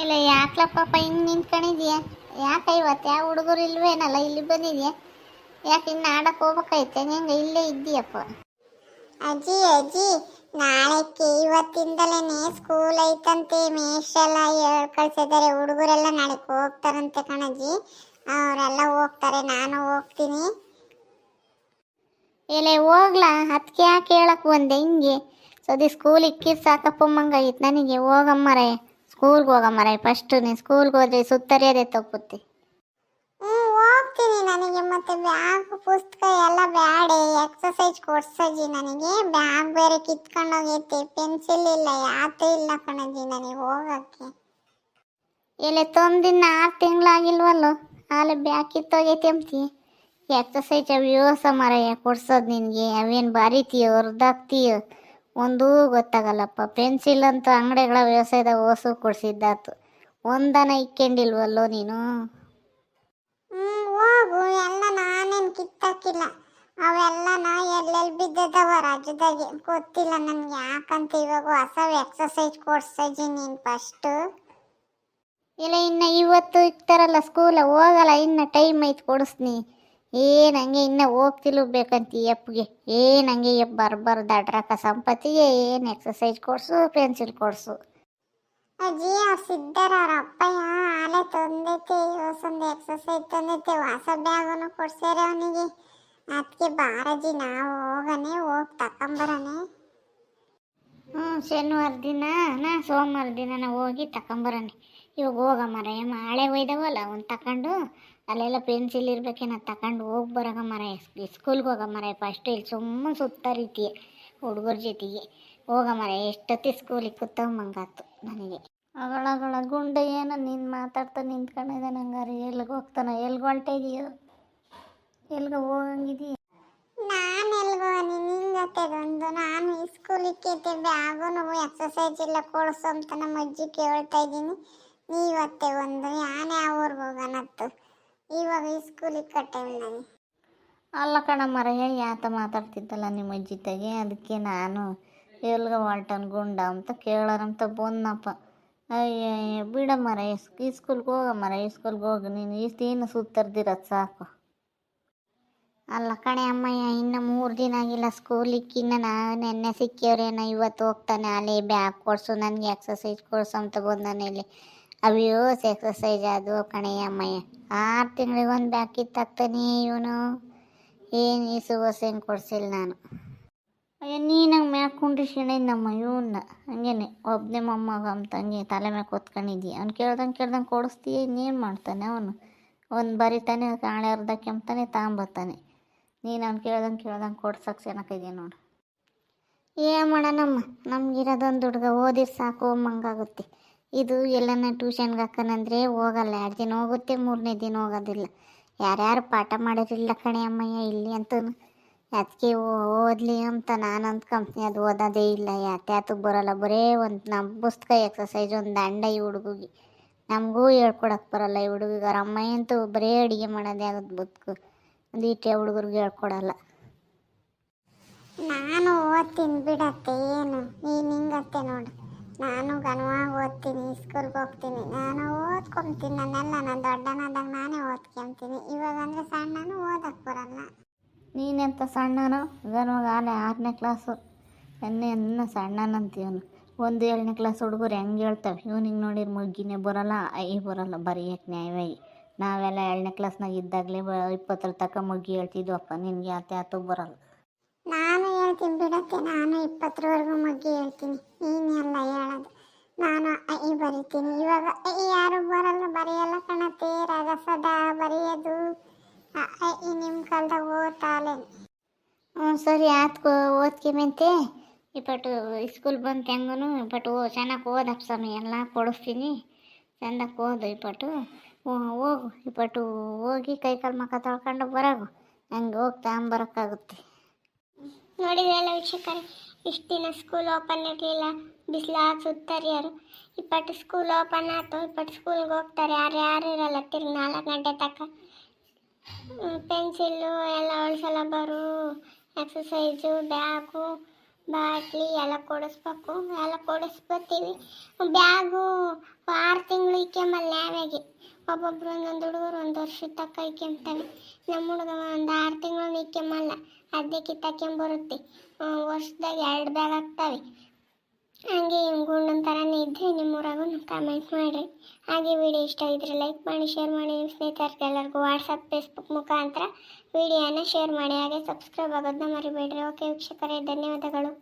ಇಲ್ಲ ಯಾಕ್ಲ ಪಾಪ ಹಿಂಗೆ ನಿಂತ್ಕೊಂಡಿದ್ಯಾ? ಯಾಕೆ ಇವತ್ತು ಯಾವ ಹುಡುಗರು ಇಲ್ವೇನಲ್ಲ, ಇಲ್ಲಿ ಬಂದಿದ್ಯಾ? ಯಾಕೆ ಇನ್ನು ಆಡಕ್ಕೆ ಹೋಗ್ಬೇಕಾಯ್ತೆ? ಹೆಂಗೆ ಇಲ್ಲೇ ಇದ್ದೀಯಪ್ಪ? ಅಜ್ಜಿ ಅಜ್ಜಿ, ನಾಳೆಕ್ಕೆ ಇವತ್ತಿಂದಲೇ ಸ್ಕೂಲ್ ಐತಂತೆ. ಮೇಷೆಲ್ಲ ಕಳ್ಸಿದ್ದಾರೆ. ಹುಡುಗರೆಲ್ಲ ನಾಳೆ ಹೋಗ್ತಾರಂತೆ ಕಣಜ್ಜಿ. ಅವರೆಲ್ಲ ಹೋಗ್ತಾರೆ, ನಾನು ಹೋಗ್ತೀನಿ. ಎಲೆ ಹೋಗ್ಲಾ, ಅದಕ್ಕೆ ಯಾಕೆ ಹೇಳಕ್ಕೆ ಬಂದೆ ಹಿಂಗೆ? ಸದಿ ಸ್ಕೂಲ್ ಇಕ್ಕಿದ್ದು ಸಾಕಪ್ಪಮ್ಮಂಗಾಗಿತ್ತು ನನಗೆ. ಹೋಗಮ್ಮರೇ, ಸ್ಕೂಲ್ಗೆ ಹೋಗಮ್ಮರೇ. ಫಸ್ಟು ನೀನು ಸ್ಕೂಲ್ಗೆ ಹೋದ್ರೆ ಸುತ್ತರಿಯೋದೇ ತಪ್ಪುತ್ತೆ. ಹೋಗ್ತೀನಿ. ನನಗೆ ಮತ್ತೆ ಬ್ಯಾಗ್ ಪುಸ್ತಕ ಎಲ್ಲ ಬ್ಯಾಡೆ. ಎಕ್ಸಸೈಜ್ ಕೊಡ್ಸಜ್ಜಿ. ನನಗೆ ಬ್ಯಾಗ್ ಬೇರೆ ಕಿತ್ಕೊಂಡೋಗೈತೆ. ಪೆನ್ಸಿಲ್ ಇಲ್ಲ, ಯಾತೂ ಇಲ್ಲ ಕಣಜ್ಜಿ ನನಗೆ ಹೋಗಕ್ಕೆ. ಎಲೆ ತೊಂದಿನ 6 ತಿಂಗಳಾಗಿಲ್ವಲ್ಲೋ, ಆಲೆ ಬ್ಯಾಗ್ ಕಿತ್ತೋಗೈತೆ ಅಂತೀಯ? ಎಕ್ಸಸೈಜ್ ಅವು ಯೋಸ ಮರಯ್ಯ ಕೊಡ್ಸೋದು ನಿನಗೆ. ಅವೇನು ಬರಿತೀಯೋ ಹೊರ್ದಾಕ್ತೀಯೋ ಒಂದೂ ಗೊತ್ತಾಗಲ್ಲಪ್ಪ. ಪೆನ್ಸಿಲ್ ಅಂತೂ ಅಂಗಡಿಗಳ ವ್ಯವಸಾಯದಾಗ ಓಸು ಕೊಡಿಸಿದ್ದಾತು, ಒಂದನ ಇಕ್ಕೊಂಡಿಲ್ವಲ್ಲೋ ನೀನು? ಹೋಗು, ಎಲ್ಲ ನಾನೇನು ಕಿತ್ತಾಕಿಲ್ಲ. ಅವೆಲ್ಲನ ಎಲ್ಲೆಲ್ಲಿ ಬಿದ್ದದವ ರಾಜ್ಯದಾಗೆ ಗೊತ್ತಿಲ್ಲ ನನಗೆ. ಯಾಕಂತ ಇವಾಗ ಹೊಸ ಎಕ್ಸಸೈಜ್ ಕೊಡ್ಸಜ್ಜಿ ನೀನು ಫಸ್ಟು. ಇಲ್ಲ ಇನ್ನು ಇವತ್ತು ಇಕ್ತಾರಲ್ಲ ಸ್ಕೂಲ, ಹೋಗಲ್ಲ ಇನ್ನು ಟೈಮ್ ಐತೆ ಕೊಡಿಸ್ನಿ. ಏನು ಹಂಗೆ ಇನ್ನು ಹೋಗ್ತಿಲ್ಲ ಬೇಕಂತ ಎಪ್ಗೆ. ಏನು ಹಂಗೆ ಎಪ್ ಬರ್ಬಾರ್ದು ಅಡ್ರಕ ಸಂಪತ್ತಿಗೆ. ಏನು ಎಕ್ಸಸೈಜ್ ಕೊಡಿಸು, ಪೆನ್ಸಿಲ್ ಕೊಡಿಸು. ಅಜ್ಜಿ, ಅವ್ರು ಸಿದ್ಧಾರ ಅವ್ರ ಅಪ್ಪಯ್ಯ ಆಲೆ ತಂದೈತೆ. ಹೊಸೊಂದು ಎಕ್ಸಸೈಜ್ ತಂದೈತೆ. ಹೊಸ ಬ್ಯಾಗನ್ನು ಕೊಡ್ಸ್ಯಾರ ಅವನಿಗೆ. ಅದಕ್ಕೆ ಬಾರಜ್ಜಿ, ನಾವು ಹೋಗನೆ, ಹೋಗಿ ತಕೊಂಬರನೆ. ಶನಿವಾರ ದಿನ ಸೋಮವಾರ ದಿನ ನಾವು ಹೋಗಿ ತಗೊಂಬರೋಣ. ಇವಾಗ ಹೋಗಮ್ಮರ ಹಳೆ ಒಯ್ದವಲ್ಲ ಒಂದು ತಗೊಂಡು, ಅಲ್ಲೆಲ್ಲ ಪೆನ್ಸಿಲ್ ಇರ್ಬೇಕೇನ ತಗೊಂಡು ಹೋಗಿ ಬರೋಗಮ್ಮರ. ಸ್ಕೂಲ್ಗೆ ಹೋಗಮ್ಮರ ಫಸ್ಟು. ಇಲ್ಲಿ ಸುಮ್ಮನೆ ಸುತ್ತರಿತೀಯ ಹುಡುಗರ ಜೊತೆಗೆ. ಹೋಗಮ್ಮರ, ಎಷ್ಟೊತ್ತಿ ಸ್ಕೂಲಿಗೆ ಕೂತಂಬಂಗಾತು ನನಗೆ. ಅಗಳ ಗುಂಡೆ ಏನೋ ನೀನು ಮಾತಾಡ್ತಾ ನಿಂತ್ಕೊಂಡಿದ್ದೆ. ನಂಗಾರೆ ಎಲ್ಲಿಗೆ ಹೋಗ್ತಾನ? ಎಲ್ಗೆ ಹೊಲ್ಟೆ ಇದೆಯೋ? ಎಲ್ಗೆ ಹೋಗಂಗಿದೀಯ? ನಾನು ಎಲ್ಗೋ ನಿಂಗತ್ತದೊಂದು. ನಾನು ಈ ಸ್ಕೂಲಿಗೆ ಬ್ಯಾಗು ಎಕ್ಸಸೈಜ್ ಎಲ್ಲ ಕೊಡಿಸು ಅಂತ ನಮ್ಮ ಅಜ್ಜಿ ಕೇಳ್ತಾ ಇದ್ದೀನಿ. ನೀವತ್ತೆ ಒಂದು ಯಾನೇ ಆ ಊರಿಗೆ ಹೋಗೋಣತ್ತು. ಇವಾಗ ಈ ಸ್ಕೂಲಿಗೆ ಕಟ್ಟೇವಿ ನಾನು. ಅಲ್ಲ ಕಣಮ್ಮರ, ಯಾತ ಮಾತಾಡ್ತಿದ್ದಲ್ಲ ನಿಮ್ಮ ಅಜ್ಜಿ ತೆಗೆ. ಅದಕ್ಕೆ ನಾನು ಎಲ್ಗ ಹೊಲ್ಟನ್ ಗುಂಡ ಅಂತ ಕೇಳೋರಂತ ಬಂದಪ್ಪ. ಅಯ್ಯ ಬಿಡಮ್ಮರ, ಈ ಸ್ಕೂಲ್ಗೆ ಹೋಗಮ್ಮರ. ಈ ಸ್ಕೂಲ್ಗೆ ಹೋಗಿ ನೀನು ಇಷ್ಟೇನು ಸುತ್ತರ್ದಿರೋದು ಸಾಕು. ಅಲ್ಲ ಕಣೆ ಅಮ್ಮಯ್ಯ, ಇನ್ನು 3 ದಿನ ಆಗಿಲ್ಲ ಸ್ಕೂಲಿಗೆ. ಇನ್ನು ನೆನ್ನೆ ಸಿಕ್ಕಿಯವ್ರೇನೋ ಇವತ್ತು ಹೋಗ್ತಾನೆ. ಅಲ್ಲಿ ಬ್ಯಾಗ್ ಕೊಡಿಸು, ನನಗೆ ಎಕ್ಸಸೈಜ್ ಕೊಡಿಸು ಅಂತ ಬಂದಾನೆಲ್ಲಿ. ಅಯ್ಯೋ ಎಕ್ಸಸೈಜ್ ಅದು ಕಣೆ ಅಮ್ಮಯ್ಯ. 6 ತಿಂಗಳಿಗೆ ಒಂದು ಬ್ಯಾಗ್ ಕಿತ್ತಾಕ್ತಾನೆ ಇವನು. ಏನು ಈ ಸುವಸೇನು ಕೊಡಿಸಿಲ್ಲ ನಾನು. ಅಯ್ಯೋ ನೀನಂಗೆ ಮ್ಯಾಕ್ ಕುಂಡ್ರಿಸ್ಕೊಂಡಿದ್ದಮ್ಮ ಇವನ್ನ. ಹಂಗೇನೆ ಒಬ್ಬನೇ ಮೊಮ್ಮಗ ಅಂತ ಹಂಗೆ ತಲೆ ಮ್ಯಾಕೆ ಹೊತ್ಕೊಂಡಿದ್ದೀಯ. ಅವ್ನು ಕೇಳ್ದಂಗೆ ಕೊಡಿಸ್ತೀಯ. ಇನ್ನೇನು ಮಾಡ್ತಾನೆ ಅವನು? ಒಂದು ಬರಿತಾನೆ, ಕಾಳೆ ಅರ್ಧ ಕೆಮ್ತಾನೆ, ತಗೊಂಬರ್ತಾನೆ. ನೀನು ಅವ್ನು ಕೇಳ್ದಂಗೆ ಕೊಡ್ಸೋಕೆ ಚೆನ್ನಾಗಿದೆಯಾ ನೋಡು. ಏನು ಮಾಡೋಣಮ್ಮ, ನಮಗಿರೋದೊಂದು ಹುಡುಗ ಓದಿರ್ ಸಾಕು ಅಮ್ಮಂಗಾಗುತ್ತೆ. ಇದು ಎಲ್ಲನ ಟ್ಯೂಷನ್ಗೆ ಹಾಕೋಣಂದ್ರೆ ಹೋಗಲ್ಲ. 2 ದಿನ ಹೋಗುತ್ತೆ, 3ನೇ ದಿನ ಹೋಗೋದಿಲ್ಲ. ಯಾರ್ಯಾರು ಪಾಠ ಮಾಡಿರಲಿಲ್ಲ ಕಣೆ ಅಮ್ಮಯ್ಯ ಇಲ್ಲಿ ಅಂತೂ. ಅದಕ್ಕೆ ಓದಲಿ ಅಂತ ನಾನು ಅಂದ್ಕೊಂತೀನಿ. ಅದು ಓದೋದೇ ಇಲ್ಲ, ಯಾತ್ಯಾತಕ್ಕೆ ಬರೋಲ್ಲ. ಬರೇ ಒಂದು ನಮ್ಮ ಪುಸ್ತಕ ಎಕ್ಸಸೈಜ್ ಒಂದು ದಂಡ ಈ ಹುಡುಗಿಗೆ. ನಮಗೂ ಹೇಳ್ಕೊಡಕ್ಕೆ ಬರೋಲ್ಲ ಈ ಹುಡುಗಿಗೆ. ಅವ್ರ ಅಮ್ಮಯ್ಯ ಅಂತೂ ಬರೀ ಅಡುಗೆ ಮಾಡೋದೇ ಆಗೋದು ಬದುಕು. ಒಂದು ಈಟೆ ಹುಡುಗರಿಗೆ ಹೇಳ್ಕೊಡಲ್ಲ. ನಾನು ಓದ್ತೀನಿ ಬಿಡತ್ತೆ. ಏನು ನೀನು ಹಿಂಗತ್ತೆ ನೋಡು. ನಾನು ಘನವಾಗಿ ಓದ್ತೀನಿ, ಸ್ಕೂಲ್ಗೆ ಹೋಗ್ತೀನಿ, ನಾನು ಓದ್ಕೊತೀನಿ. ನಾನು ದೊಡ್ಡನಾದಾಗ ನಾನೇ ಓದ್ಕೊಂತೀನಿ. ಇವಾಗ ಅಂದರೆ ಸಣ್ಣನು ಓದಕ್ಕೆ ಬರಲ್ಲ. ನೀನೆಂತ ಸಣ್ಣನೋ ಗನವಾಗ? ಆಲೆ 6ನೇ ಕ್ಲಾಸು. ಇನ್ನೂ ಸಣ್ಣನಂತೀವನು. 1-7ನೇ ಕ್ಲಾಸ್ ಹುಡುಗರು ಹೆಂಗೆ ಹೇಳ್ತವೆ? ಇವನಿಗೆ ನೋಡಿದ್ರೆ ಮುಗ್ಗಿನೇ ಬರೋಲ್ಲ, ಬರೋಲ್ಲ ಬರೆಯೋಕ್ಕೆ ನ್ಯಾಯವಾಗಿ. ನಾವೆಲ್ಲ 7ನೇ ಕ್ಲಾಸ್ನಾಗ ಇದ್ದಾಗಲೇ 20 ತನಕ ಮುಗ್ಗಿ ಹೇಳ್ತಿದ್ವಪ್ಪ. ನಿನಗೆ ಯಾತೂ ಬರೋಲ್ಲ. ನಾನು ಹೇಳ್ತೀನಿ ಬಿಡತ್ತೆ. ನಾನು 20ರವರೆಗೂ ಮುಗ್ಗಿ ಹೇಳ್ತೀನಿ. ನೀನೆಲ್ಲ ಹೇಳೋದು. ನಾನು ಬರಿತೀನಿ. ಇವಾಗ ಯಾರು ಬರಲ್ಲ, ಬರೆಯಲ್ಲ ಕಣತ್ತೆ. ರಗಸದ ಬರೆಯೋದು ನಿಮ್ಮ ಕಾಲದಾಗ ಓದ್ತಾಳೆ. ಸರಿ ಆತ್ಕೋ, ಓದ್ಕೆಮೆಂತೆ. ಇಪ್ಪಟ್ಟು ಸ್ಕೂಲ್ ಬಂತು ಹೆಂಗೂ ಇಪ್ಪಟ್ಟು ಚೆನ್ನಾಗಿ ಓದಪ್ಪ ಸ್ವಾಮಿ. ಎಲ್ಲ ಕೊಡಿಸ್ತೀನಿ, ಚೆಂದಕ್ಕೆ ಓದು ಇಪ್ಪಟ್ಟು. ಹೋಗು ಇಪ್ಪಟ್ಟು, ಹೋಗಿ ಕೈಕಾಲು ಮುಖ ತೊಳ್ಕೊಂಡು ಬರೋಗು. ಹಂಗೆ ಹೋಗಿ ತಗೊಂಬರೋಕ್ಕಾಗುತ್ತೆ. ನೋಡಿದ್ರಲ್ಲ ವೀಕ್ಷಕರೇ, ಇಷ್ಟು ದಿನ ಸ್ಕೂಲ್ ಓಪನ್ ಇರಲಿಲ್ಲ. ಬಿಸಿಲಾಗಿ ಸುತ್ತರಿಯಾರು. ಇಪ್ಪಟ್ಟು ಸ್ಕೂಲ್ ಓಪನ್ ಆಯ್ತು. ಇಪ್ಪಟ್ಟು ಸ್ಕೂಲ್ಗೆ ಹೋಗ್ತಾರೆ. ಯಾರು ಇರಲ್ಲ. ತಿರ್ಗಿ 4 ಗಂಟೆ ತನಕ ಪೆನ್ಸಿಲ್ಲು ಎಲ್ಲ ಒಳ್ಸಲ ಬರು, ಎಕ್ಸಸೈಜು, ಬ್ಯಾಗು, ಬಾಟ್ಲಿ ಎಲ್ಲ ಕೊಡಿಸ್ಬೇಕು. ಎಲ್ಲ ಕೊಡಿಸ್ಬರ್ತೀವಿ. ಬ್ಯಾಗು 6 ತಿಂಗಳು ಇಕ್ಕೆಂಬಲ್ಲ ಯಾವಾಗೆ ಒಬ್ಬೊಬ್ರು ಒಂದೊಂದು ಹುಡುಗರು 1 ವರ್ಷ ತಕ್ಕ ಇಕ್ಕೆಂಬ್ತವೆ. ನಮ್ಮ ಹುಡುಗ ಒಂದು 6 ತಿಂಗಳು ಇಕ್ಕೆಂಬಲ್ಲ, ಅದೇ ಕಿತ್ತಾಕ್ಕೆಂಬರುತ್ತೆ. ವರ್ಷದಾಗ 2 ಬ್ಯಾಗ್ ಆಗ್ತವೆ. ಹಾಗೆ ಗುಂಡನ ಥರನೇ ಇದ್ದರೆ ನಿಮ್ಮೂರಾಗೂ ಕಾಮೆಂಟ್ ಮಾಡಿರಿ. ಹಾಗೆ ವಿಡಿಯೋ ಇಷ್ಟ ಆಗಿದ್ರೆ ಲೈಕ್ ಮಾಡಿ, ಶೇರ್ ಮಾಡಿ. ನಿಮ್ಮ ಸ್ನೇಹಿತರಿಗೆಲ್ಲರಿಗೂ ವಾಟ್ಸಪ್, ಫೇಸ್ಬುಕ್ ಮುಖಾಂತರ ವಿಡಿಯೋನ ಶೇರ್ ಮಾಡಿ. ಹಾಗೆ ಸಬ್ಸ್ಕ್ರೈಬ್ ಆಗೋದನ್ನ ಮರಿಬೇಡ್ರಿ. ಓಕೆ ವೀಕ್ಷಕರೇ, ಧನ್ಯವಾದಗಳು.